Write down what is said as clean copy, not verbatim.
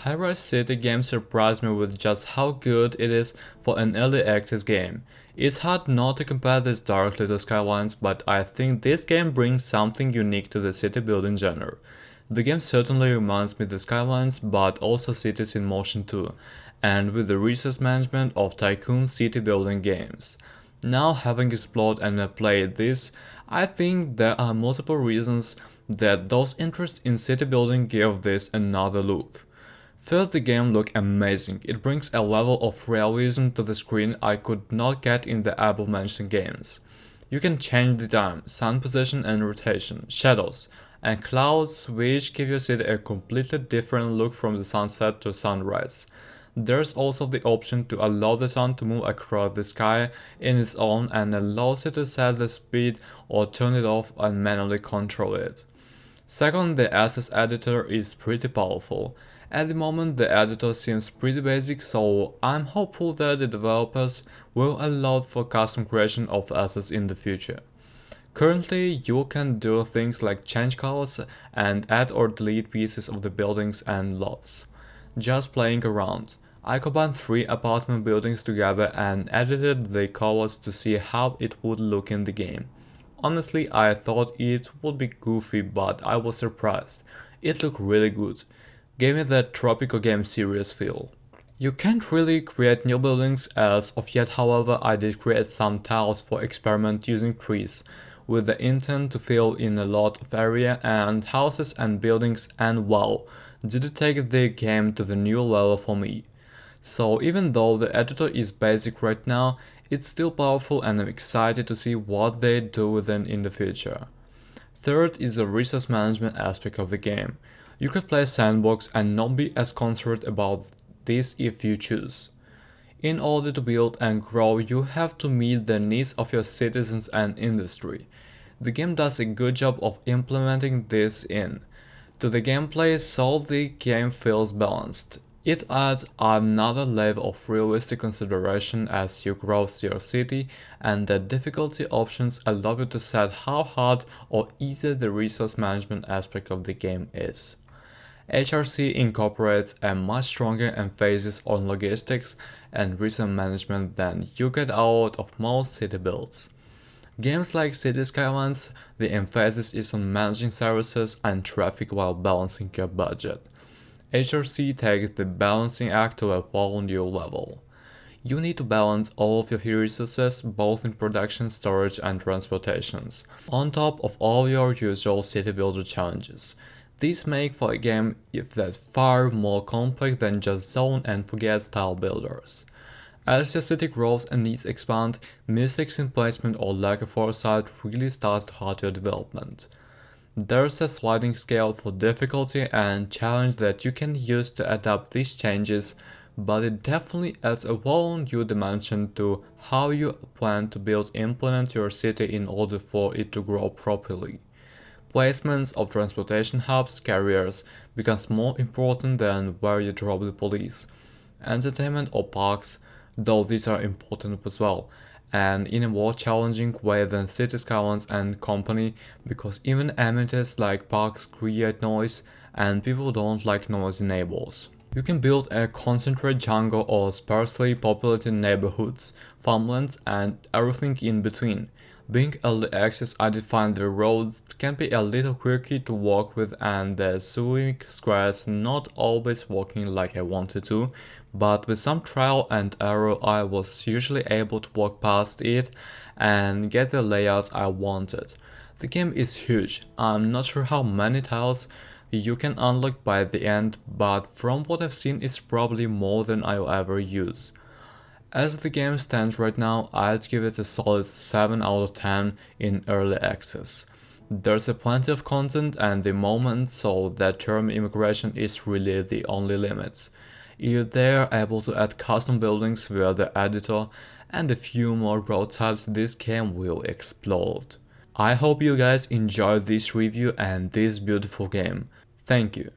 Highrise City game surprised me with just how good it is for an early access game. It's hard not to compare this directly to Skylines, but I think this game brings something unique to the city building genre. The game certainly reminds me of the Skylines, but also Cities in Motion too, and with the resource management of Tycoon city building games. Now, having explored and played this, I think there are multiple reasons that those interests in city building give this another look. First, the game looks amazing. It brings a level of realism to the screen I could not get in the above mentioned games. You can change the time, sun position and rotation, shadows, and clouds, which give your city a completely different look from the sunset to sunrise. There's also the option to allow the sun to move across the sky in its own and allows you to set the speed or turn it off and manually control it. Second, the assets editor is pretty powerful. At the moment the editor seems pretty basic, so I'm hopeful that the developers will allow for custom creation of assets in the future. Currently you can do things like change colors and add or delete pieces of the buildings and lots. Just playing around. I combined 3 apartment buildings together and edited the colors to see how it would look in the game. Honestly, I thought it would be goofy, but I was surprised. It looked really good. Gave me that tropical game series feel. You can't really create new buildings as of yet, however I did create some tiles for experiment using trees, with the intent to fill in a lot of area and houses and buildings, and wow, did it take the game to the new level for me. So even though the editor is basic right now, it's still powerful and I'm excited to see what they do with it in the future. Third is the resource management aspect of the game. You could play sandbox and not be as concerned about this if you choose. In order to build and grow, you have to meet the needs of your citizens and industry. The game does a good job of implementing this in to the gameplay, so the game feels balanced. It adds another level of realistic consideration as you grow your city, and the difficulty options allow you to set how hard or easy the resource management aspect of the game is. HRC incorporates a much stronger emphasis on logistics and resource management than you get out of most city builds. Games like CITIES.SKYLINES, the emphasis is on managing services and traffic while balancing your budget. HRC takes the balancing act to a whole new level. You need to balance all of your resources, both in production, storage and transportations, on top of all your usual city builder challenges. These make for a game that's far more complex than just zone and forget style builders. As your city grows and needs expand, mistakes in placement or lack of foresight really starts to hurt your development. There's a sliding scale for difficulty and challenge that you can use to adapt these changes, but it definitely adds a whole new dimension to how you plan to implement your city in order for it to grow properly. Placements of transportation hubs, carriers, becomes more important than where you drop the police. Entertainment or parks, though these are important as well, and in a more challenging way than City Skylines and company, because even amenities like parks create noise and people don't like noisy neighbors. You can build a concentrated jungle or sparsely populated neighborhoods, farmlands and everything in between. Being early access, I did find the roads can be a little quirky to walk with and the sewing squares not always working like I wanted to, but with some trial and error I was usually able to walk past it and get the layouts I wanted. The game is huge. I'm not sure how many tiles you can unlock by the end, but from what I've seen it's probably more than I'll ever use. As the game stands right now, I'd give it a solid 7 out of 10 in early access. There's a plenty of content and the moment, so that term immigration is really the only limit. If they're able to add custom buildings via the editor and a few more road types, this game will explode. I hope you guys enjoyed this review and this beautiful game. Thank you.